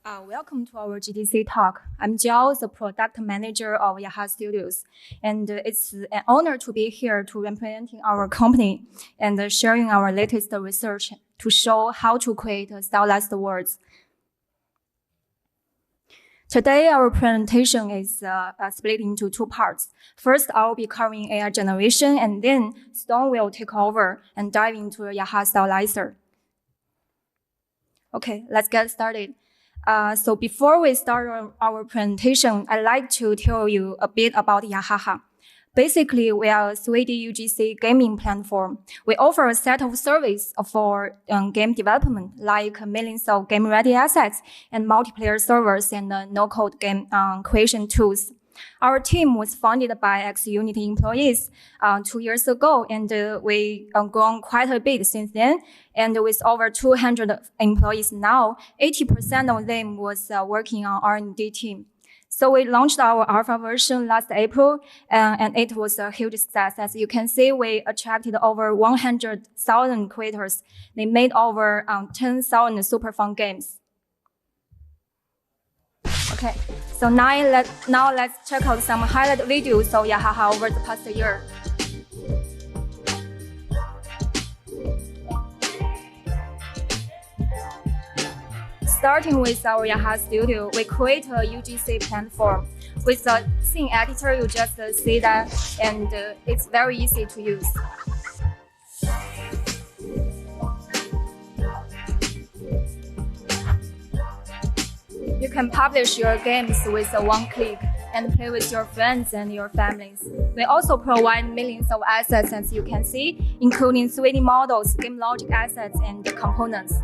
Welcome to our GDC talk. I'm Jiao, the product manager of Yahaha Studios, and it's an honor to be here to representing our company and sharing our latest research to show how to create stylized words. Today, our presentation is split into two parts. First, I'll be covering AI generation, and then Stone will take over and dive into Yahaha Stylizer. Okay, let's get started. So before we start our presentation, I'd like to tell you a bit about Yahaha. Basically, we are a 3D UGC gaming platform. We offer a set of services for game development, like millions of game-ready assets and multiplayer servers and no-code game creation tools. Our team was founded by ex-Unity employees 2 years ago, and we grown quite a bit since then. And with over 200 employees now, 80% of them was working on R&D team. So we launched our alpha version last April, and it was a huge success. As you can see, we attracted over 100,000 creators. They made over 10,000 super fun games. Okay, so now let's check out some highlight videos of Yahaha over the past year. Starting with our Yahaha Studio, we create a UGC platform. With the scene editor, you just see that, and it's very easy to use. You can publish your games with one click and play with your friends and your families. We also provide millions of assets, as you can see, including 3D models, game logic assets, and components.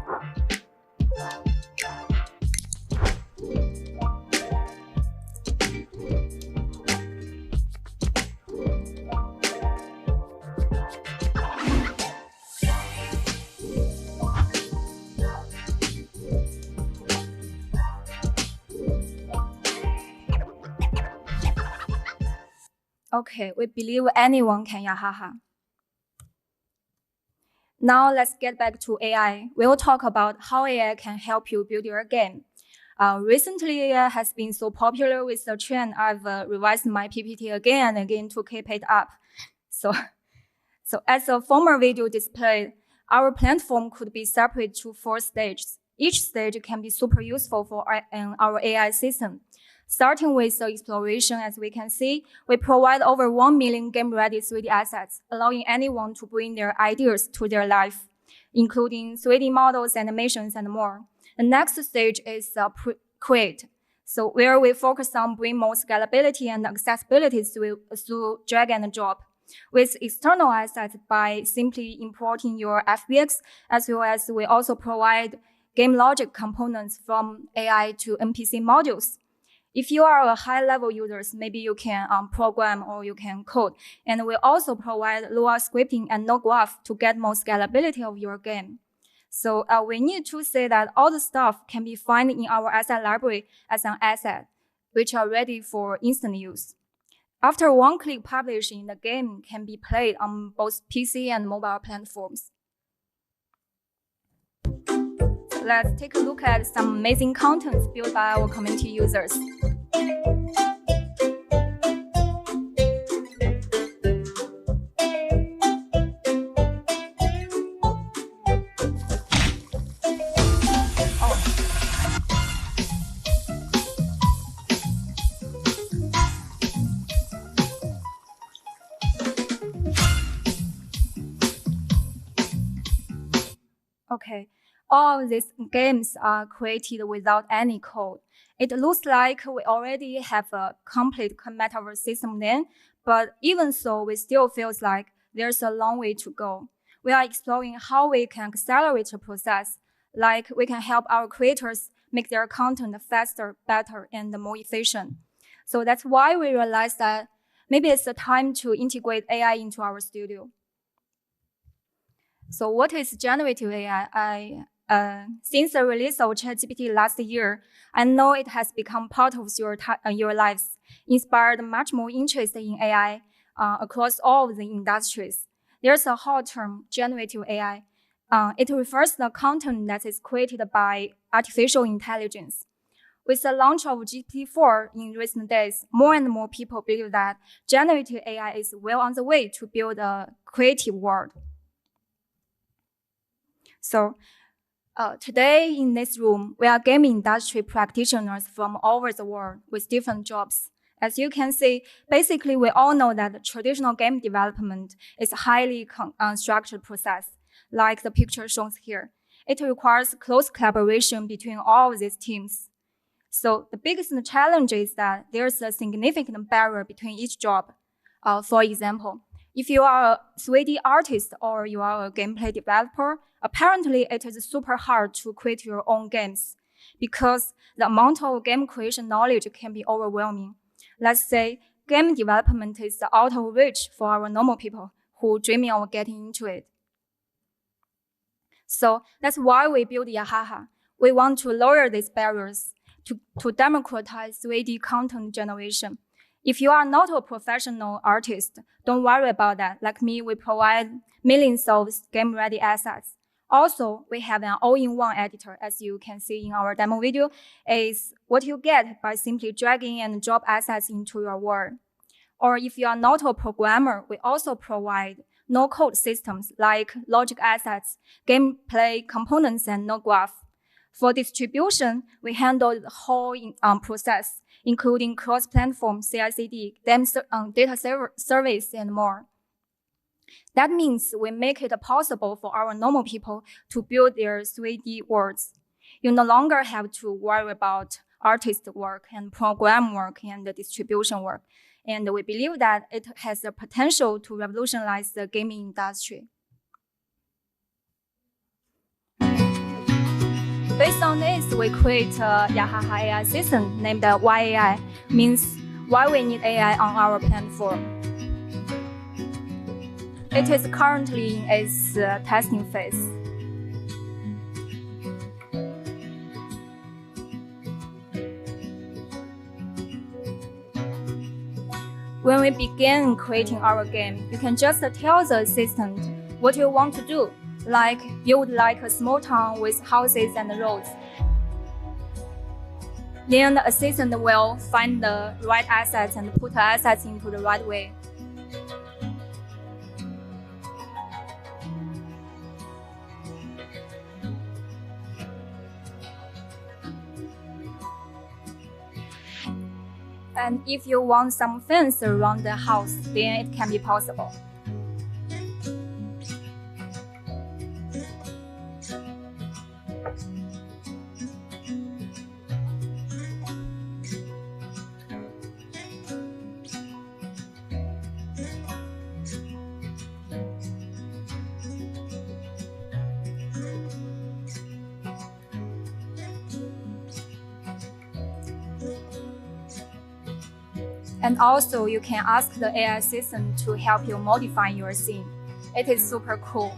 Okay, we believe anyone can Yahaha. Now let's get back to AI. We'll talk about how AI can help you build your game. Recently, AI has been so popular with the trend, I've revised my PPT again and again to keep it up. So as a former video displayed, our platform could be separated to 4 stages. Each stage can be super useful for our AI system. Starting with the exploration, as we can see, we provide over 1 million game-ready 3D assets, allowing anyone to bring their ideas to their life, including 3D models, animations, and more. The next stage is create, so where we focus on bringing more scalability and accessibility through drag and drop. With external assets by simply importing your FBX, as well as we also provide game logic components from AI to NPC modules. If you are a high-level user, maybe you can program or you can code. And we also provide Lua scripting and no graph to get more scalability of your game. So we need to say that all the stuff can be found in our asset library as an asset, which are ready for instant use. After one-click publishing, the game can be played on both PC and mobile platforms. Let's take a look at some amazing contents built by our community users. Okay, all of these games are created without any code. It looks like we already have a complete metaverse system then, but even so, we still feels like there's a long way to go. We are exploring how we can accelerate the process, like we can help our creators make their content faster, better, and more efficient. So that's why we realized that maybe it's the time to integrate AI into our studio. So what is generative AI? Since the release of ChatGPT last year, I know it has become part of your lives, inspired much more interest in AI across all of the industries. There's a hot term, generative AI. It refers to the content that is created by artificial intelligence. With the launch of GPT-4 in recent days, more and more people believe that generative AI is well on the way to build a creative world. So today in this room, we are game industry practitioners from all over the world with different jobs. As you can see, basically we all know that traditional game development is a highly structured process, like the picture shown here. It requires close collaboration between all of these teams. So the biggest challenge is that there's a significant barrier between each job. For example, if you are a 3D artist or you are a gameplay developer, apparently it is super hard to create your own games because the amount of game creation knowledge can be overwhelming. Let's say game development is out of reach for our normal people who dreaming of getting into it. So that's why we built Yahaha. We want to lower these barriers to democratize 3D content generation. If you are not a professional artist, don't worry about that. Like me, we provide millions of game-ready assets. Also, we have an all-in-one editor, as you can see in our demo video, is what you get by simply dragging and drop assets into your world. Or if you are not a programmer, we also provide no-code systems like logic assets, gameplay components, and no graph. For distribution, we handle the whole process, including cross-platform CI/CD, data service, and more. That means we make it possible for our normal people to build their 3D worlds. You no longer have to worry about artist work and program work and the distribution work. And we believe that it has the potential to revolutionize the gaming industry. Based on this, we create a Yahaha AI system named YAI, means why we need AI on our platform. It is currently in its testing phase. When we begin creating our game, you can just tell the assistant what you want to do, like you would like a small town with houses and roads. Then the assistant will find the right assets and put the assets into the right way. And if you want some fence around the house, then it can be possible. And also, you can ask the AI system to help you modify your scene. It is super cool.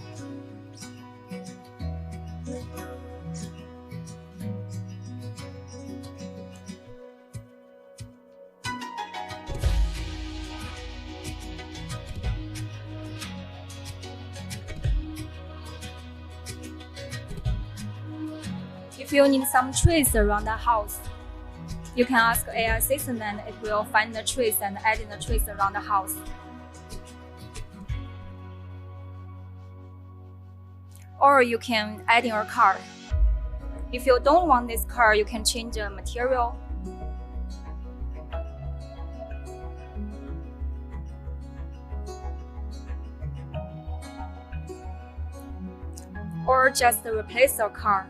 If you need some trees around the house, you can ask AI system and it will find the trees and add in the trees around the house. Or you can add in a car. If you don't want this car, you can change the material. Or just replace the car.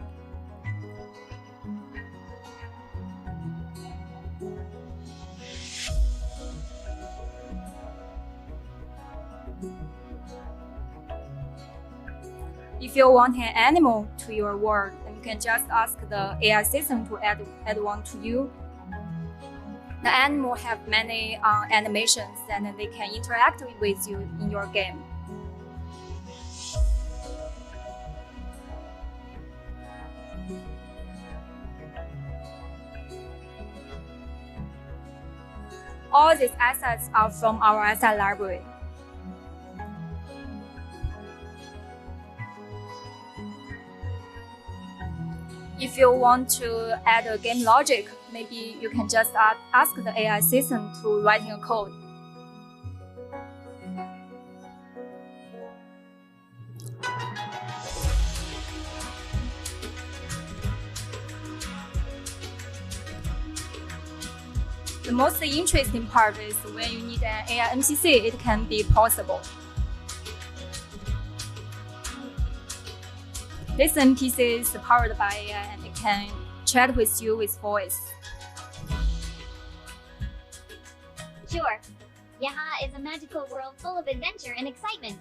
If you want an animal to your world, then you can just ask the AI system to add one to you. The animal have many animations and they can interact with you in your game. All these assets are from our asset library. If you want to add a game logic, maybe you can just ask the AI system to writing a code. The most interesting part is when you need an AI MCC, it can be possible. This NPC is powered by AI and it can chat with you with voice. Sure. Yahaha is a magical world full of adventure and excitement.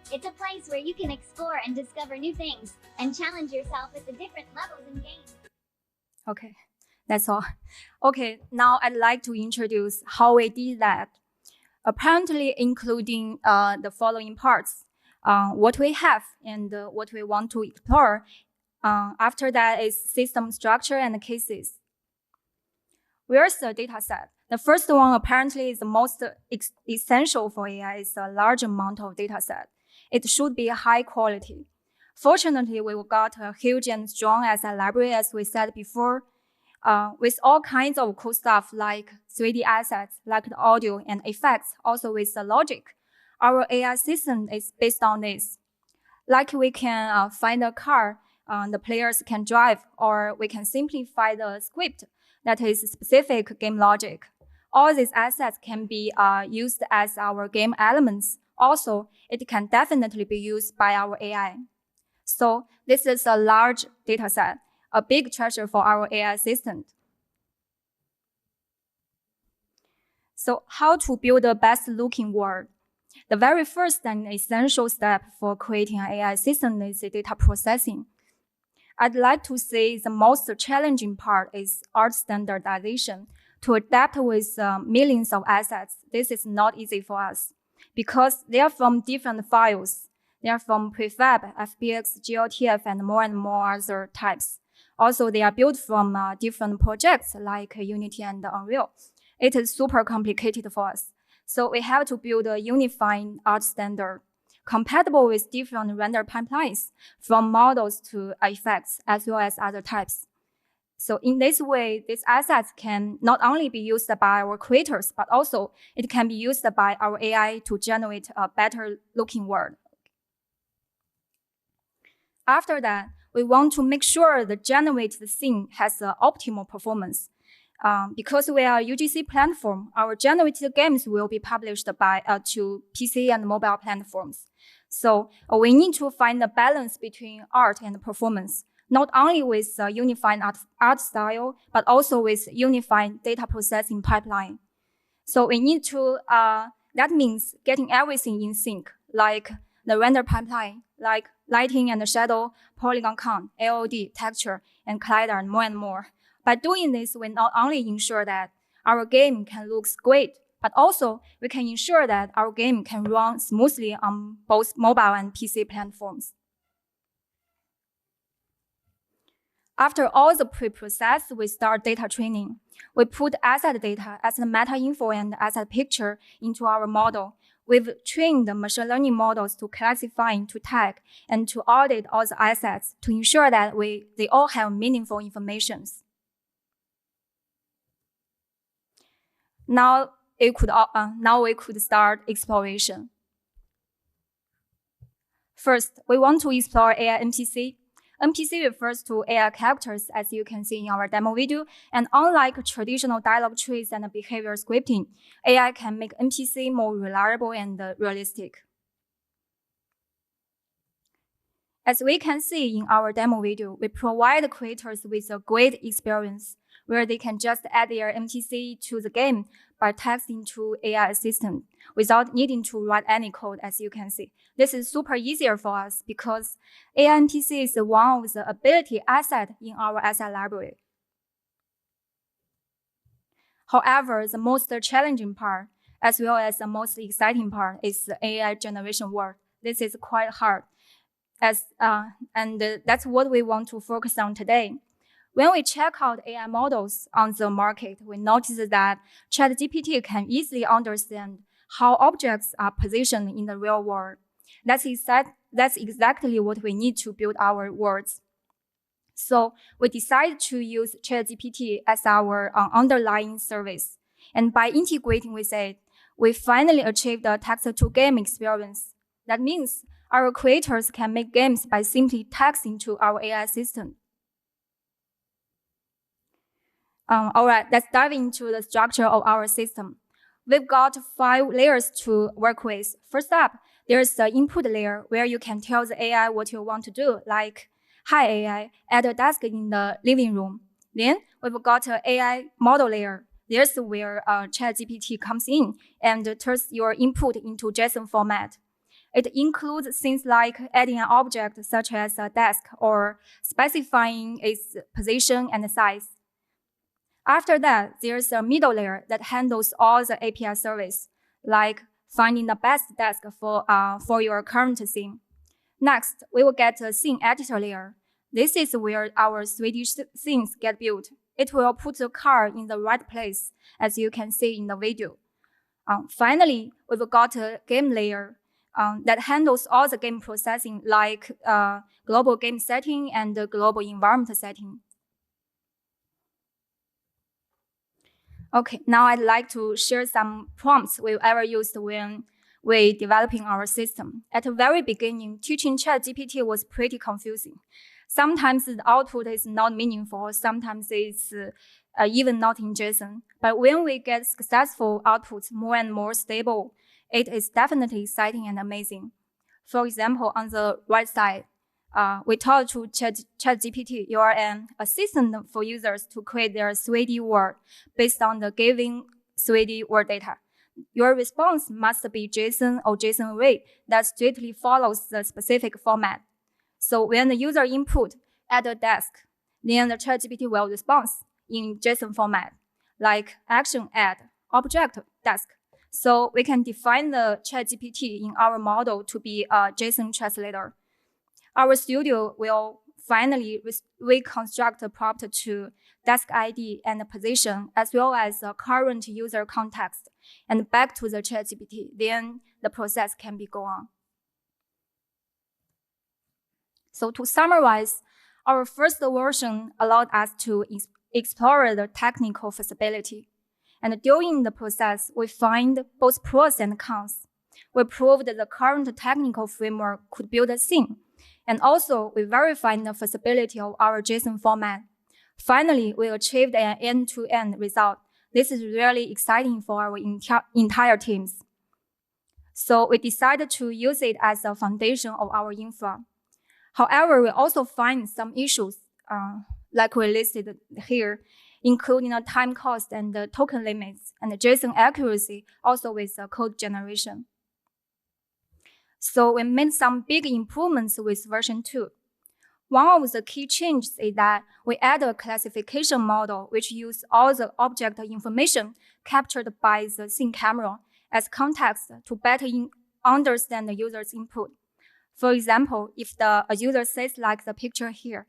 It's a place where you can explore and discover new things and challenge yourself at the different levels in games. Okay, that's all. Okay, now I'd like to introduce how we did that. Apparently including the following parts. What we have and what we want to explore. After that is system structure and cases. Where's the data set? The first one apparently is the most essential for AI is a large amount of data set. It should be high quality. Fortunately, we got a huge and strong asset library, as we said before, with all kinds of cool stuff like 3D assets, like the audio and effects, also with the logic. Our AI system is based on this. Like we can find a car the players can drive, or we can simplify the script that is specific game logic. All these assets can be used as our game elements. Also, it can definitely be used by our AI. So this is a large data set, a big treasure for our AI assistant. So how to build the best looking world? The very first and essential step for creating an AI system is the data processing. I'd like to say the most challenging part is art standardization. To adapt with millions of assets, this is not easy for us because they are from different files. They are from prefab, FBX, GLTF, and more other types. Also, they are built from different projects like Unity and Unreal. It is super complicated for us. So we have to build a unified art standard compatible with different render pipelines from models to effects as well as other types. So in this way, these assets can not only be used by our creators, but also it can be used by our AI to generate a better looking world. After that, we want to make sure the generated scene has optimal performance. Because we are a UGC platform, our generated games will be published to PC and mobile platforms. So we need to find a balance between art and performance, not only with unified art style, but also with unified data processing pipeline. So we need to, that means getting everything in sync, like the render pipeline, like lighting and shadow, polygon count, LOD, texture, and collider, and more. By doing this, we not only ensure that our game can look great, but also we can ensure that our game can run smoothly on both mobile and PC platforms. After all the pre-process, we start data training. We put asset data as the meta info and asset picture into our model. We've trained the machine learning models to classify, to tag, and to audit all the assets to ensure that they all have meaningful information. Now we could start exploration. First, we want to explore AI NPC. NPC refers to AI characters, as you can see in our demo video, and unlike traditional dialogue trees and behavior scripting, AI can make NPC more reliable and realistic. As we can see in our demo video, we provide creators with a great experience where they can just add their NPC to the game by texting to AI assistant without needing to write any code, as you can see. This is super easier for us because AI NPC is one of the ability asset in our asset library. However, the most challenging part, as well as the most exciting part, is the AI generation work. This is quite hard, and that's what we want to focus on today. When we check out AI models on the market, we notice that ChatGPT can easily understand how objects are positioned in the real world. That's exactly what we need to build our worlds. So we decided to use ChatGPT as our underlying service. And by integrating with it, we finally achieved a text-to-game experience. That means our creators can make games by simply texting to our AI assistant. All right, let's dive into the structure of our system. We've got 5 layers to work with. First up, there's the input layer where you can tell the AI what you want to do, like, "Hi AI, add a desk in the living room." Then we've got an AI model layer. There's where ChatGPT comes in and turns your input into JSON format. It includes things like adding an object such as a desk or specifying its position and size. After that, there's a middle layer that handles all the API service, like finding the best desk for your current scene. Next, we will get a scene editor layer. This is where our 3D scenes get built. It will put the car in the right place, as you can see in the video. Finally, we've got a game layer that handles all the game processing, like global game setting and the global environment setting. Okay, now I'd like to share some prompts we've ever used when we developing our system. At the very beginning, teaching ChatGPT was pretty confusing. Sometimes the output is not meaningful, sometimes it's even not in JSON. But when we get successful outputs, more and more stable, it is definitely exciting and amazing. For example, on the right side, we told to ChatGPT, you are an assistant for users to create their 3D world based on the given 3D world data. Your response must be JSON or JSON array that strictly follows the specific format. So when the user input add a desk, then the ChatGPT will respond in JSON format, like action add, object desk. So we can define the ChatGPT in our model to be a JSON translator. Our studio will finally reconstruct the prompt to desk ID and position, as well as the current user context, and back to the ChatGPT. Then the process can be go on. So to summarize, our first version allowed us to explore the technical feasibility. And during the process, we find both pros and cons. We proved that the current technical framework could build a scene. And also, we verified the feasibility of our JSON format. Finally, we achieved an end-to-end result. This is really exciting for our entire teams. So we decided to use it as a foundation of our infra. However, we also find some issues, like we listed here, including the time cost and the token limits, and the JSON accuracy, also with code generation. So we made some big improvements with version 2. One of the key changes is that we added a classification model which uses all the object information captured by the scene camera as context to better understand the user's input. For example, if a user says like the picture here,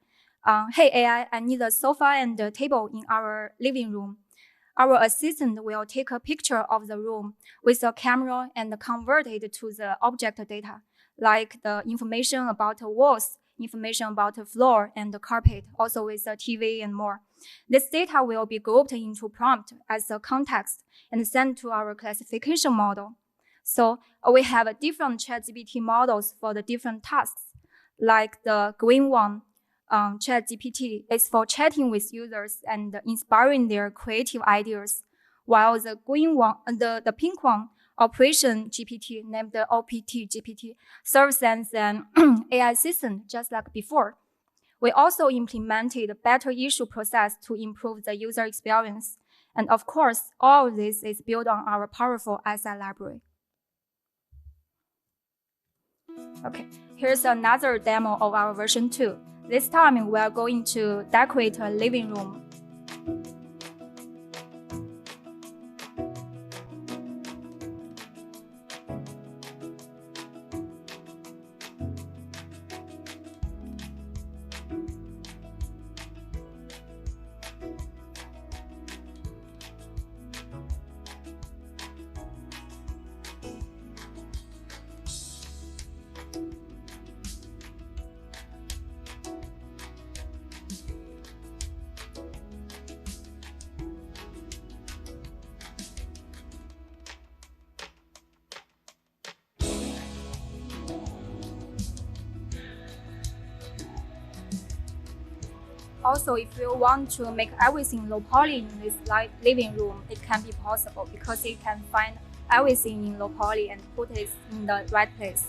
"Hey AI, I need a sofa and a table in our living room," our assistant will take a picture of the room with a camera and convert it to the object data, like the information about the walls, information about the floor and the carpet, also with the TV and more. This data will be grouped into prompt as a context and sent to our classification model. So we have different ChatGPT models for the different tasks, like the green one, ChatGPT is for chatting with users and inspiring their creative ideas, while the green one, the pink one, Operation GPT, named the OPT GPT, serves as an AI assistant just like before. We also implemented a better issue process to improve the user experience. And of course, all of this is built on our powerful asset library. Okay, here's another demo of our version 2. This time, we are going to decorate a living room. also, if you want to make everything low poly in this living room, it can be possible because it can find everything in low poly and put it in the right place.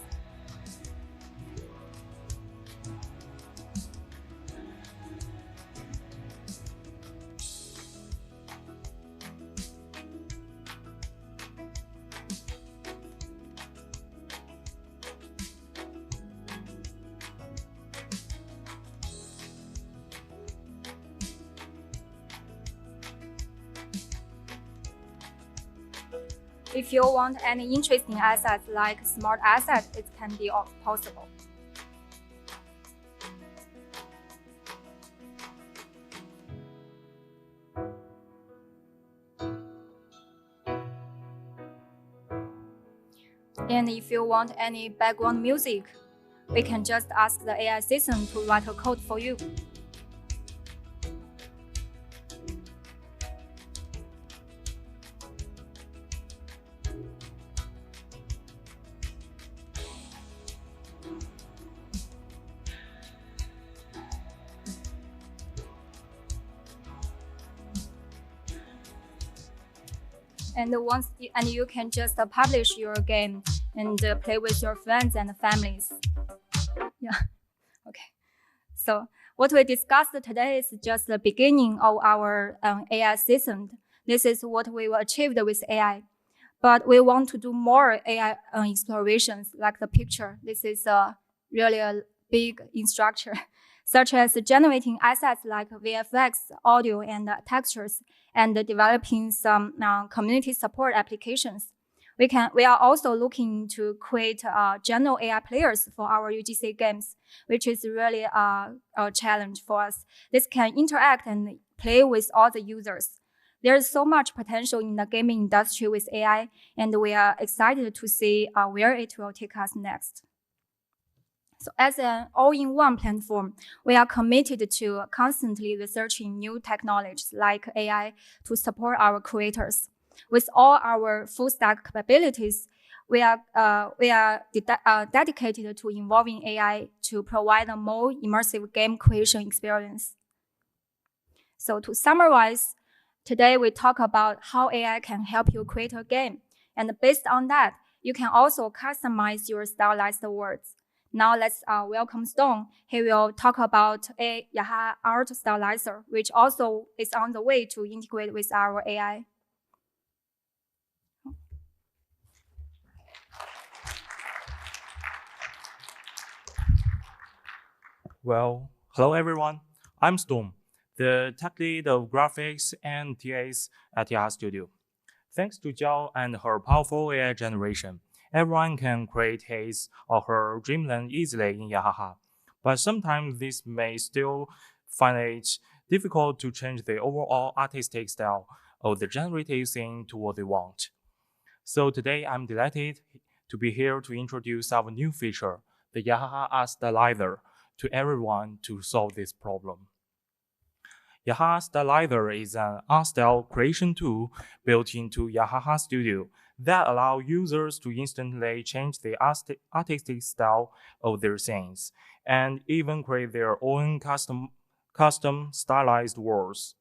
If you want any interesting assets like smart asset, it can be possible. And if you want any background music, we can just ask the AI system to write a code for you. And you can just publish your game and play with your friends and families. Yeah, okay. So what we discussed today is just the beginning of our AI assistant. This is what we achieved with AI. But we want to do more AI explorations like the picture. This is really a big structure, such as generating assets like VFX, audio, and textures, and developing some community support applications. We are also looking to create general AI players for our UGC games, which is really a challenge for us. This can interact and play with all the users. There is so much potential in the gaming industry with AI, and we are excited to see where it will take us next. So as an all-in-one platform, we are committed to constantly researching new technologies like AI to support our creators. With all our full-stack capabilities, we are dedicated to involving AI to provide a more immersive game creation experience. So to summarize, today we talk about how AI can help you create a game. And based on that, you can also customize your stylized words. Now let's welcome Stone. He will talk about a Yahaha art stylizer, which also is on the way to integrate with our AI. Well, hello everyone. I'm Storm, the tech lead of graphics and TAs at Yahaha Studio. Thanks to Jiao and her powerful AI generation, everyone can create his or her dreamland easily in Yahaha. But sometimes this may still find it difficult to change the overall artistic style of the generated scene to what they want. So today I'm delighted to be here to introduce our new feature, the Yahaha Art Stylizer, to everyone to solve this problem. Yahaha Stylizer is an art style creation tool built into Yahaha Studio that allows users to instantly change the artistic style of their scenes and even create their own custom stylized worlds.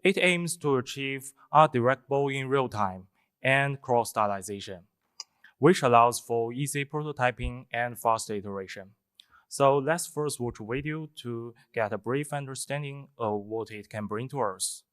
It aims to achieve art directable in real time and cross-stylization, which allows for easy prototyping and fast iteration. So let's first watch a video to get a brief understanding of what it can bring to us.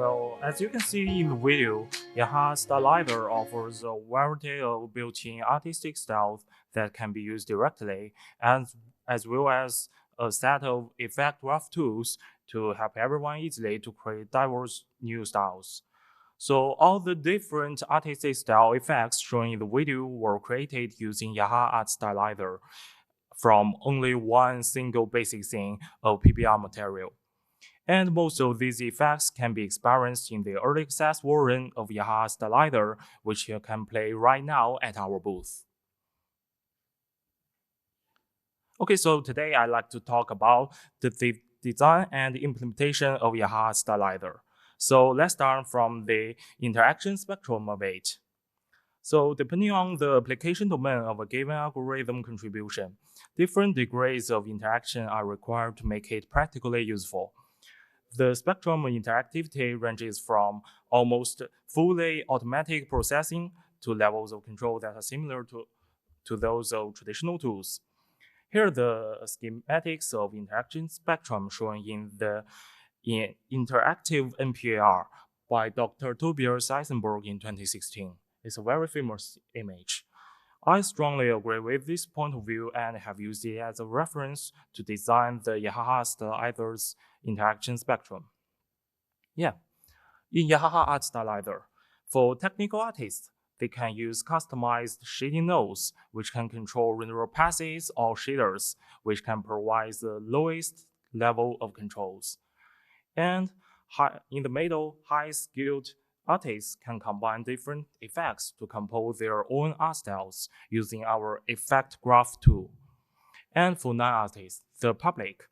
Well, as you can see in the video, Yahaha Stylizer offers a variety of built-in artistic styles that can be used directly, as well as a set of effect graph tools to help everyone easily to create diverse new styles. So all the different artistic style effects shown in the video were created using Yahaha Art Stylizer from only one single basic scene of PBR material. And most of these effects can be experienced in the early access version of Yahaha Stylizer, which you can play right now at our booth. Okay, so today I'd like to talk about the design and implementation of Yahaha Stylizer. So let's start from the interaction spectrum of it. So depending on the application domain of a given algorithm contribution, different degrees of interaction are required to make it practically useful. The spectrum of interactivity ranges from almost fully automatic processing to levels of control that are similar to those of traditional tools. Here are the schematics of interaction spectrum shown in the interactive NPAR by Dr. Tobias Eisenberg in 2016. It's a very famous image. I strongly agree with this point of view and have used it as a reference to design the Yahaha Stylizer's interaction spectrum. Yeah, in Yahaha Art Stylizer, for technical artists, they can use customized shading nodes, which can control render passes or shaders, which can provide the lowest level of controls. And in the middle, high-skilled artists can combine different effects to compose their own art styles using our effect graph tool. And for non-artists, the public,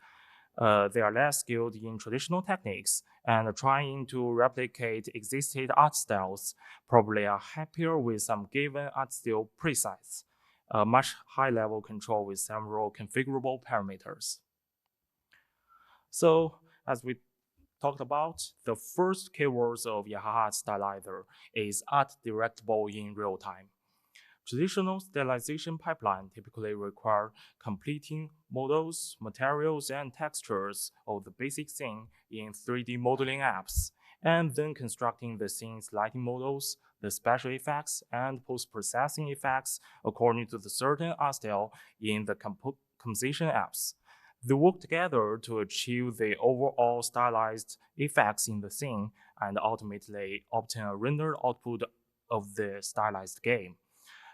they are less skilled in traditional techniques and trying to replicate existing art styles, probably are happier with some given art style presets, a much high-level control with several configurable parameters. So, as we talked about, the first keywords of Yahaha Stylizer is art directable in real time. Traditional stylization pipeline typically require completing models, materials, and textures of the basic scene in 3D modeling apps, and then constructing the scene's lighting models, the special effects, and post-processing effects according to the certain art style in the composition apps. They work together to achieve the overall stylized effects in the scene and ultimately obtain a rendered output of the stylized game.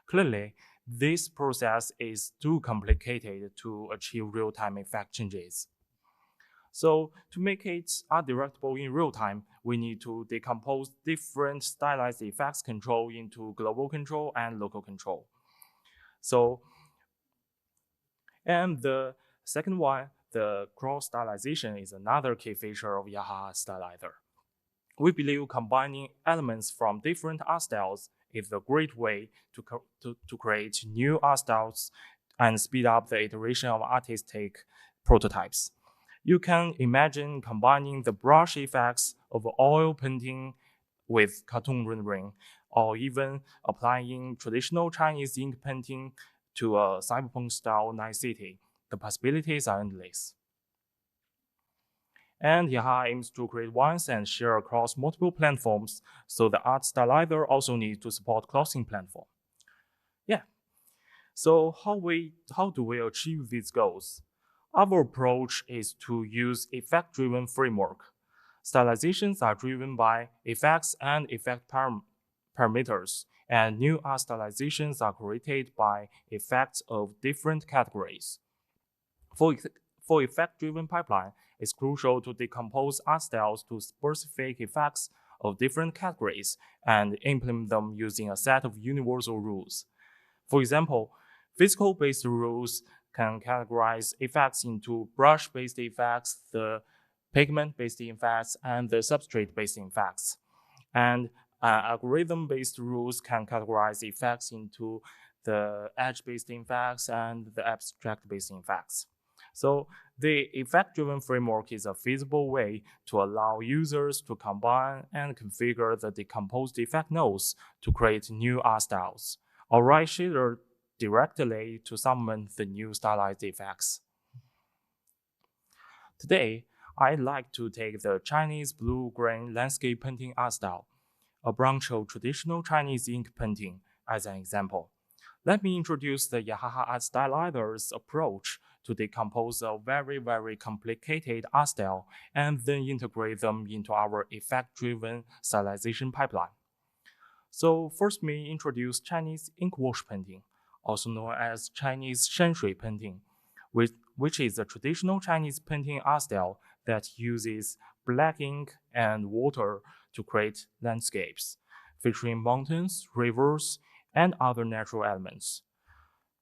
Clearly, this process is too complicated to achieve real-time effect changes. So to make it art-directable in real time, we need to decompose different stylized effects control into global control and local control. And the second one, the cross-stylization is another key feature of Yahaha Stylizer. We believe combining elements from different art styles is a great way to create new art styles and speed up the iteration of artistic prototypes. You can imagine combining the brush effects of oil painting with cartoon rendering, or even applying traditional Chinese ink painting to a cyberpunk-style night city. The possibilities are endless. And Yahaha aims to create ones and share across multiple platforms, so the Art Stylizer also needs to support crossing platform. Yeah. So how do we achieve these goals? Our approach is to use effect-driven framework. Stylizations are driven by effects and effect parameters, and new art stylizations are created by effects of different categories. For effect-driven pipeline, it's crucial to decompose art styles to specific effects of different categories and implement them using a set of universal rules. For example, physical-based rules can categorize effects into brush-based effects, the pigment-based effects, and the substrate-based effects. And algorithm-based rules can categorize effects into the edge-based effects and the abstract-based effects. So the effect-driven framework is a feasible way to allow users to combine and configure the decomposed effect nodes to create new art styles, or write shader directly to summon the new stylized effects. Today, I like to take the Chinese blue-green landscape painting art style, a branch of traditional Chinese ink painting, as an example. Let me introduce the Yahaha art stylizer's approach to decompose a very complicated art style and then integrate them into our effect-driven stylization pipeline. So first we introduce Chinese ink wash painting, also known as Chinese shanshui painting, which is a traditional Chinese painting art style that uses black ink and water to create landscapes, featuring mountains, rivers, and other natural elements.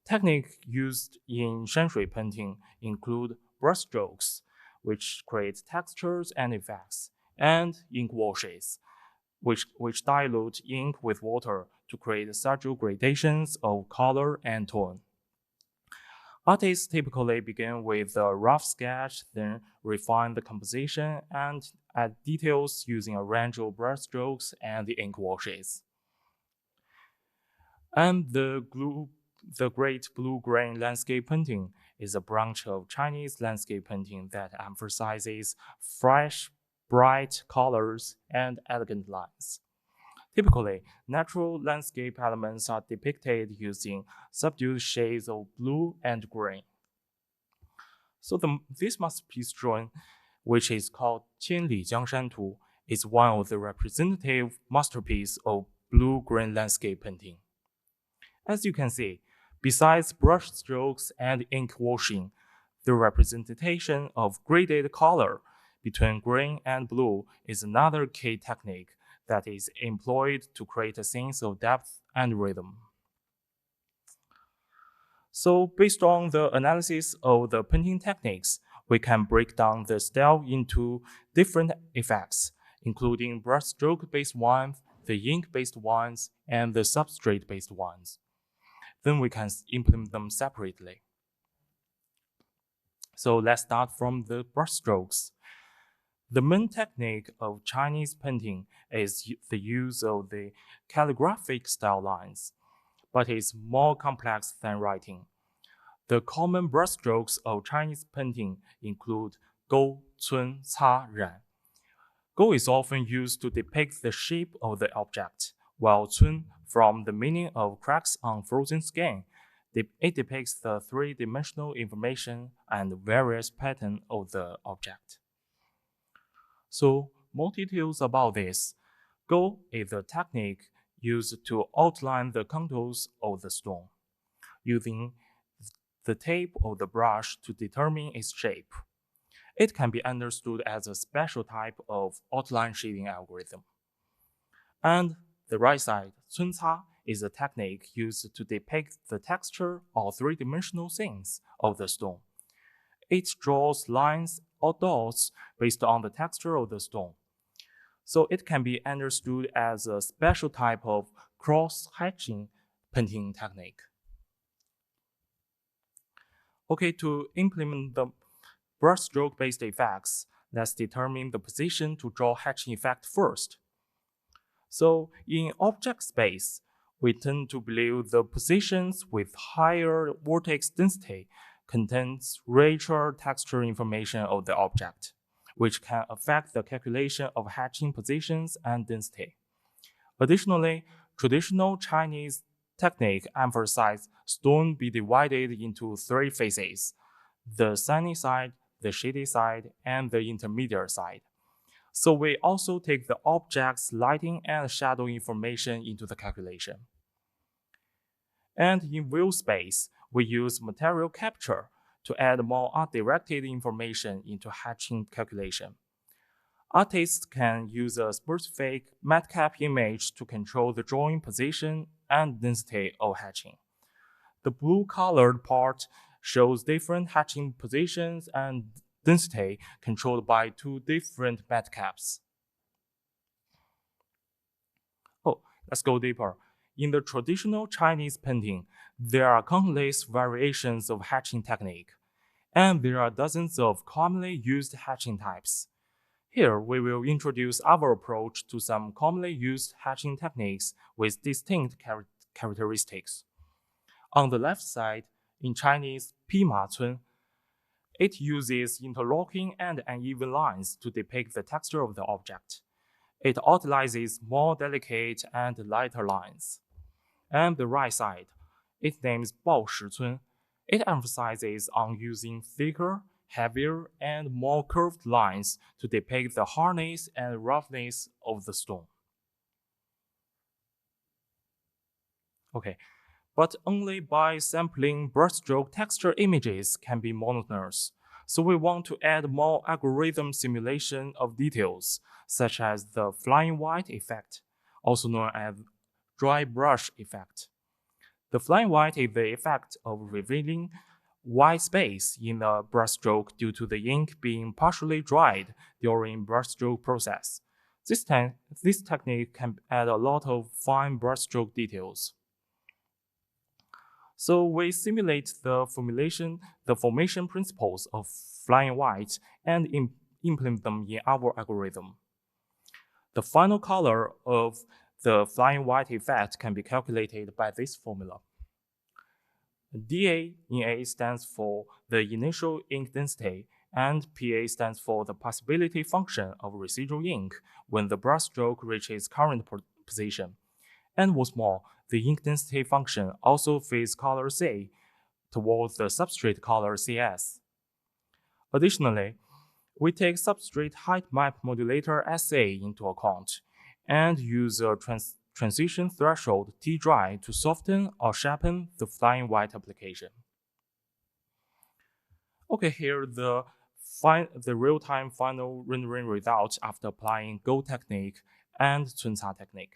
Techniques used in shanshui painting include brushstrokes, which create textures and effects, and ink washes, which dilute ink with water to create subtle gradations of color and tone. Artists typically begin with a rough sketch, then refine the composition and add details using a range of brushstrokes and the ink washes. And the great blue-green landscape painting is a branch of Chinese landscape painting that emphasizes fresh, bright colors and elegant lines. Typically, natural landscape elements are depicted using subdued shades of blue and green. So this masterpiece drawing, which is called 千里江山图, is one of the representative masterpieces of blue-green landscape painting. As you can see, besides brush strokes and ink washing, the representation of graded color between green and blue is another key technique that is employed to create a sense of depth and rhythm. So based on the analysis of the painting techniques, we can break down the style into different effects, including brushstroke-based ones, the ink-based ones, and the substrate-based ones. Then we can implement them separately. So let's start from the brushstrokes. The main technique of Chinese painting is the use of the calligraphic style lines, but it's more complex than writing. The common brushstrokes of Chinese painting include gou, cun, ca, ran. Gou is often used to depict the shape of the object, while cun, from the meaning of cracks on frozen skin, it depicts the three-dimensional information and various patterns of the object. So, more details about this. Gou is a technique used to outline the contours of the stone, using the tip of the brush to determine its shape. It can be understood as a special type of outline shading algorithm. And the right side, 皴擦, is a technique used to depict the texture or three-dimensional scenes of the stone. It draws lines or dots based on the texture of the stone. So it can be understood as a special type of cross-hatching painting technique. Okay, to implement the brushstroke-based effects, let's determine the position to draw hatching effect first. So in object space, we tend to believe the positions with higher vortex density contains richer texture information of the object, which can affect the calculation of hatching positions and density. Additionally, traditional Chinese technique emphasizes stone be divided into three phases: the sunny side, the shady side, and the intermediate side. So we also take the object's lighting and shadow information into the calculation. And in view space, we use material capture to add more art-directed information into hatching calculation. Artists can use a specific matcap image to control the drawing position and density of hatching. The blue-colored part shows different hatching positions and density controlled by two different matcaps. Oh, let's go deeper. In the traditional Chinese painting, there are countless variations of hatching technique, and there are dozens of commonly used hatching types. Here, we will introduce our approach to some commonly used hatching techniques with distinct characteristics. On the left side, in Chinese, 披马皴, It uses interlocking and uneven lines to depict the texture of the object. It utilizes more delicate and lighter lines. And the right side, it names 报时寸. It emphasizes on using thicker, heavier, and more curved lines to depict the hardness and roughness of the stone. Okay, but only by sampling brushstroke texture images can be monotonous. So we want to add more algorithm simulation of details, such as the flying white effect, also known as dry brush effect. The flying white is the effect of revealing white space in a brushstroke due to the ink being partially dried during brushstroke process. This technique can add a lot of fine brushstroke details. So we simulate the formation principles of flying white and implement them in our algorithm. The final color of the flying white effect can be calculated by this formula. dA in A stands for the initial ink density, and PA stands for the possibility function of residual ink when the brushstroke reaches current position. And what's more, the ink density function also feeds color C towards the substrate color CS. Additionally, we take substrate height map modulator SA into account and use a transition threshold T-dry to soften or sharpen the flying white application. Okay, here the real-time final rendering results after applying Go technique and 春茶 technique.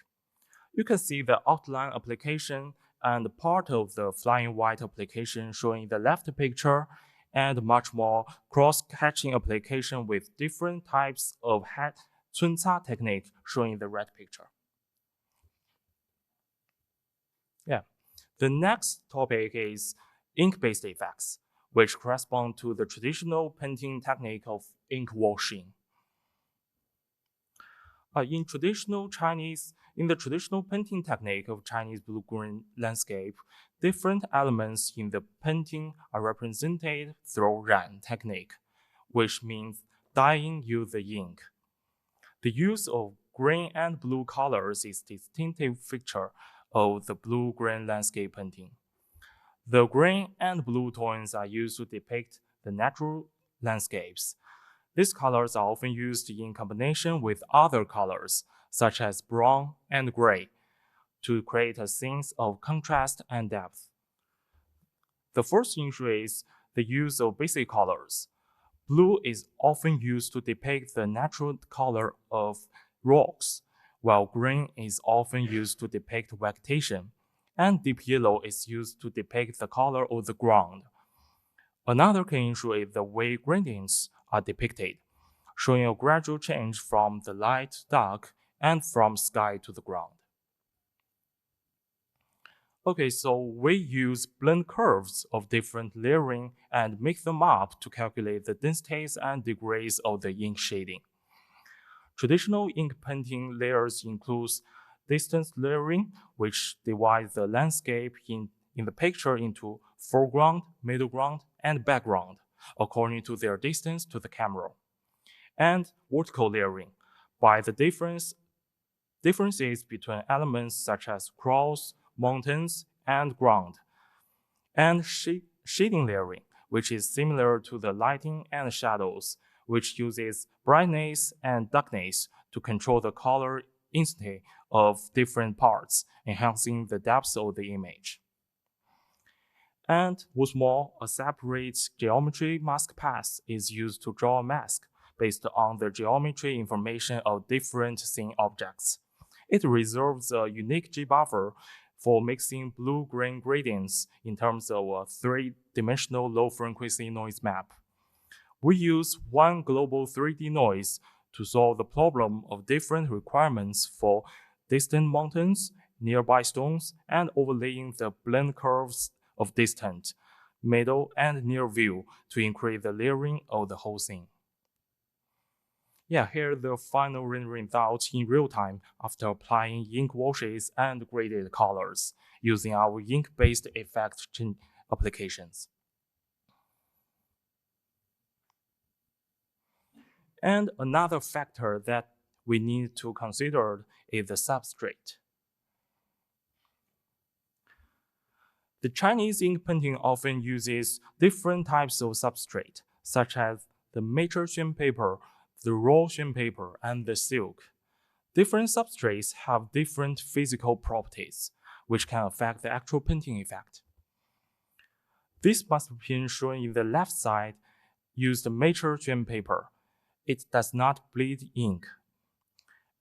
You can see the outline application and part of the flying white application showing the left picture, and much more cross-hatching application with different types of 春茶 technique showing the right picture. Yeah. The next topic is ink-based effects, which correspond to the traditional painting technique of ink washing. In the traditional painting technique of Chinese blue-green landscape, different elements in the painting are represented through ran technique, which means dyeing using the ink. The use of green and blue colors is a distinctive feature of the blue-green landscape painting. The green and blue tones are used to depict the natural landscapes. These colors are often used in combination with other colors, such as brown and gray, to create a sense of contrast and depth. The first issue is the use of basic colors. Blue is often used to depict the natural color of rocks, while green is often used to depict vegetation, and deep yellow is used to depict the color of the ground. Another key issue is the way gradients are depicted, showing a gradual change from the light to dark and from sky to the ground. Okay, so we use blend curves of different layering and mix them up to calculate the densities and degrees of the ink shading. Traditional ink painting layers include distance layering, which divides the landscape in the picture into foreground, middle ground, and background, according to their distance to the camera. And vertical layering, by the differences between elements such as cross, mountains, and ground. And shading layering, which is similar to the lighting and shadows, which uses brightness and darkness to control the color intensity of different parts, enhancing the depth of the image. And what's more, a separate geometry mask path is used to draw a mask based on the geometry information of different scene objects. It reserves a unique G buffer for mixing blue-green gradients in terms of a three-dimensional low-frequency noise map. We use one global 3D noise to solve the problem of different requirements for distant mountains, nearby stones, and overlaying the blend curves of distant, middle, and near view to increase the layering of the whole scene. Yeah, here are the final rendering results in real time after applying ink washes and graded colors using our ink-based effect applications. And another factor that we need to consider is the substrate. The Chinese ink painting often uses different types of substrate, such as the mature thin paper, the raw thin paper, and the silk. Different substrates have different physical properties, which can affect the actual painting effect. This masterpiece shown in the left side used mature thin paper. It does not bleed ink.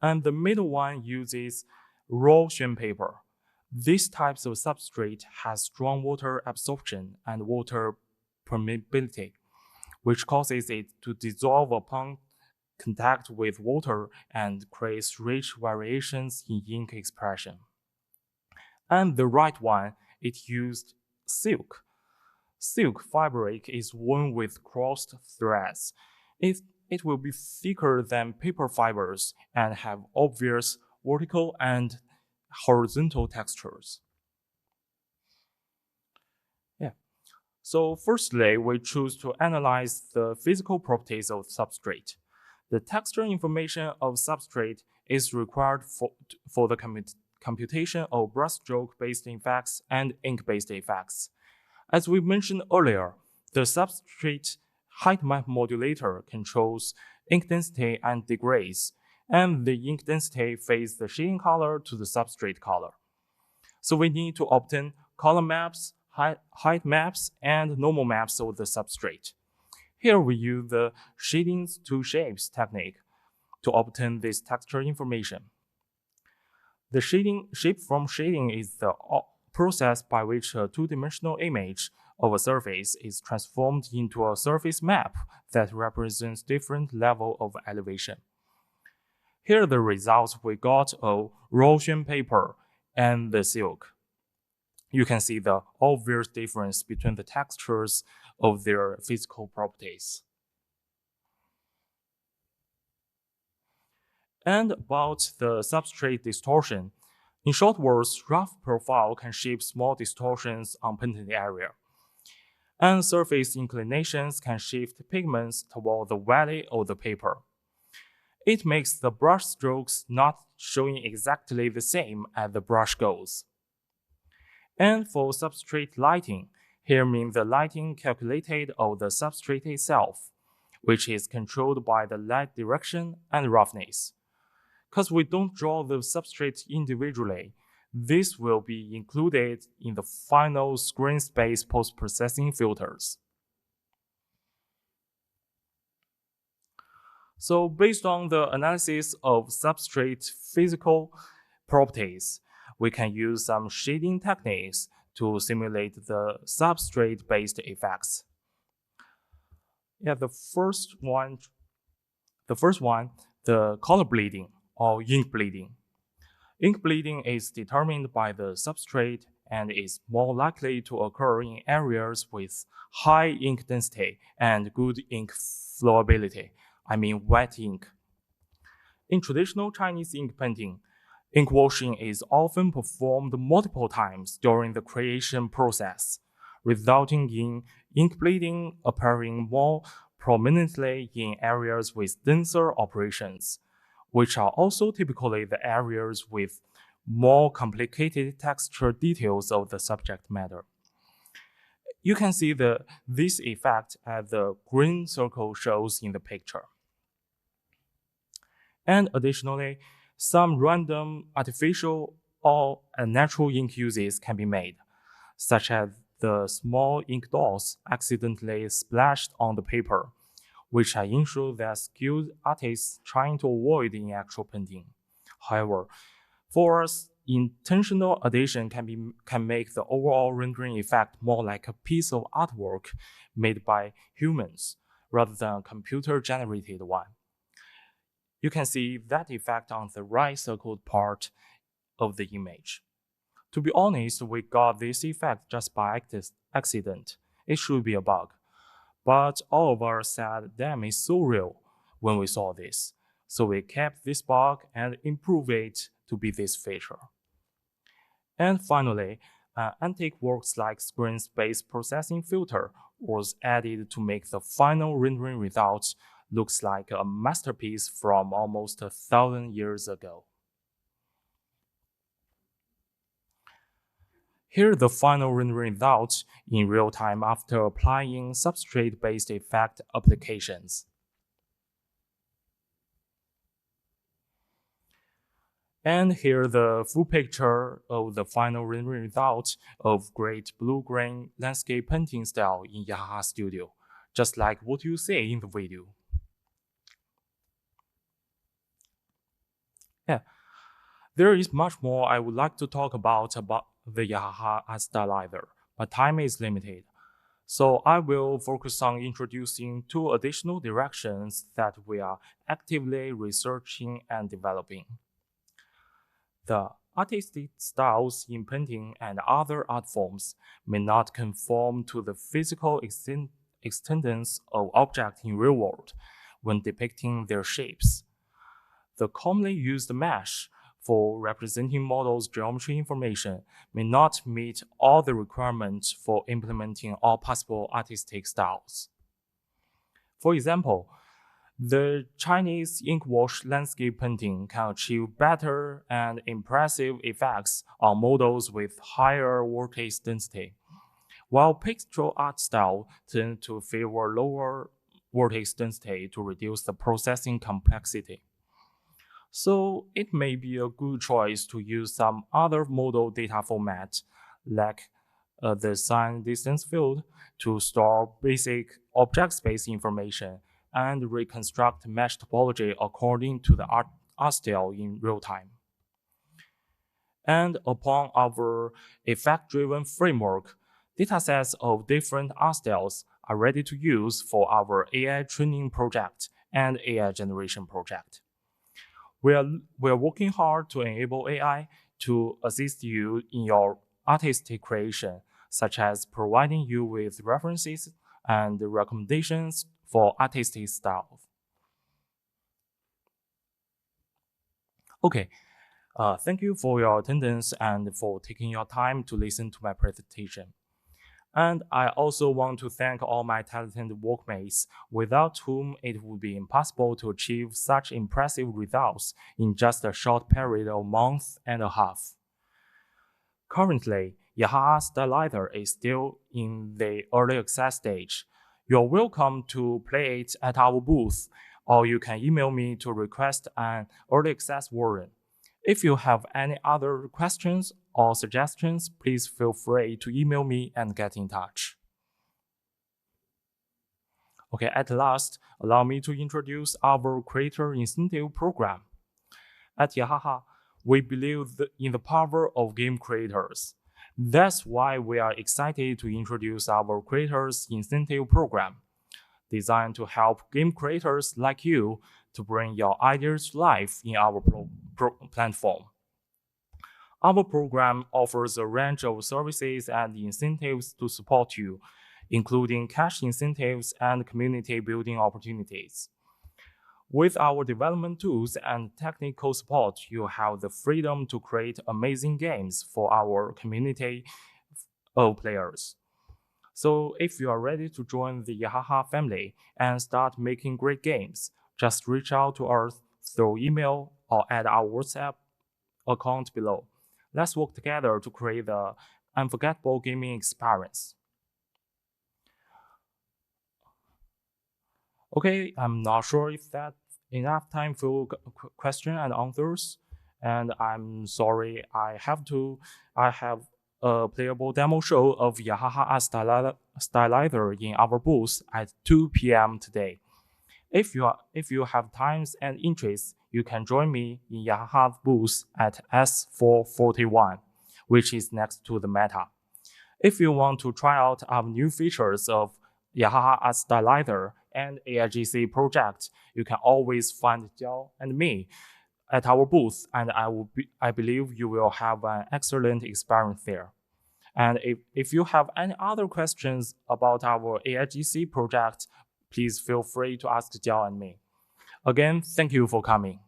And the middle one uses raw thin paper. These types of substrate has strong water absorption and water permeability, which causes it to dissolve upon contact with water and creates rich variations in ink expression. And the right one, it used silk. Silk fabric is woven with crossed threads. It will be thicker than paper fibers and have obvious vertical and horizontal textures. So firstly, we choose to analyze the physical properties of substrate. The texture information of substrate is required for the computation of brushstroke-based effects and ink-based effects. As we mentioned earlier, the substrate height map modulator controls ink density and degrees, and the ink density fades the shading color to the substrate color. So we need to obtain color maps, height maps, and normal maps of the substrate. Here we use the shading to shapes technique to obtain this texture information. The shape from shading is the process by which a two-dimensional image of a surface is transformed into a surface map that represents different levels of elevation. Here are the results we got of raw thin paper and the silk. You can see the obvious difference between the textures of their physical properties. And about the substrate distortion, in short words, rough profile can shape small distortions on painted area. And surface inclinations can shift pigments toward the valley of the paper. It makes the brush strokes not showing exactly the same as the brush goes. And for substrate lighting, here means the lighting calculated of the substrate itself, which is controlled by the light direction and roughness. Because we don't draw the substrate individually, this will be included in the final screen space post-processing filters. So based on the analysis of substrate physical properties, we can use some shading techniques to simulate the substrate-based effects. The first one, the color bleeding or ink bleeding. Ink bleeding is determined by the substrate and is more likely to occur in areas with high ink density and good ink flowability, I mean wet ink. In traditional Chinese ink painting, ink washing is often performed multiple times during the creation process, resulting in ink bleeding appearing more prominently in areas with denser operations, which are also typically the areas with more complicated texture details of the subject matter. You can see this effect as the green circle shows in the picture. And additionally, some random artificial or natural ink uses can be made, such as the small ink dots accidentally splashed on the paper, which are issue that skilled artists trying to avoid in actual painting. However, for us, intentional addition can make the overall rendering effect more like a piece of artwork made by humans rather than a computer-generated one. You can see that effect on the right circled part of the image. To be honest, we got this effect just by accident. It should be a bug. But all of us said, damn, it's so real when we saw this. So we kept this bug and improved it to be this feature. And finally, antique works like screen space processing filter was added to make the final rendering results looks like a masterpiece from almost 1,000 years ago. Here are the final rendering results in real time after applying substrate-based effect applications. And here the full picture of the final rendering result of great blue-green landscape painting style in Yahaha Studio, just like what you see in the video. Yeah, there is much more I would like to talk about the Yahaha Stylizer, but time is limited. So I will focus on introducing two additional directions that we are actively researching and developing. The artistic styles in painting and other art forms may not conform to the physical extents of objects in real world when depicting their shapes. The commonly used mesh for representing models' geometry information may not meet all the requirements for implementing all possible artistic styles. For example, the Chinese ink wash landscape painting can achieve better and impressive effects on models with higher vortex density, while pictorial art style tend to favor lower vortex density to reduce the processing complexity. So it may be a good choice to use some other model data format, like the sign distance field, to store basic object space information and reconstruct mesh topology according to the art style in real time. And upon our effect-driven framework, datasets of different art styles are ready to use for our AI training project and AI generation project. We are working hard to enable AI to assist you in your artistic creation, such as providing you with references and recommendations for artistic styles. Okay, thank you for your attendance and for taking your time to listen to my presentation. And I also want to thank all my talented workmates, without whom it would be impossible to achieve such impressive results in just a short period of a month and a half. Currently, Yahaha Stylizer is still in the early access stage. You're welcome to play it at our booth, or you can email me to request an early access version. If you have any other questions or suggestions, please feel free to email me and get in touch. Okay, at last, allow me to introduce our Creator Incentive Program. At Yahaha, we believe in the power of game creators. That's why we are excited to introduce our Creators Incentive Program, designed to help game creators like you to bring your ideas to life in our platform. Our program offers a range of services and incentives to support you, including cash incentives and community building opportunities. With our development tools and technical support, you have the freedom to create amazing games for our community of players. So if you are ready to join the Yahaha family and start making great games, just reach out to us through email or at our WhatsApp account below. Let's work together to create the unforgettable gaming experience. Okay, I'm not sure if that's enough time for question and answers, and I'm sorry I have a playable demo show of Yahaha Stylizer in our booth at 2 p.m. today. If you have times and interests, you can join me in Yahaha's booth at S441, which is next to the Meta. If you want to try out our new features of Yahaha Stylizer and AIGC project, you can always find Jiao and me at our booth, and I believe you will have an excellent experience there. And if you have any other questions about our AIGC project, please feel free to ask Jiao and me. Again, thank you for coming.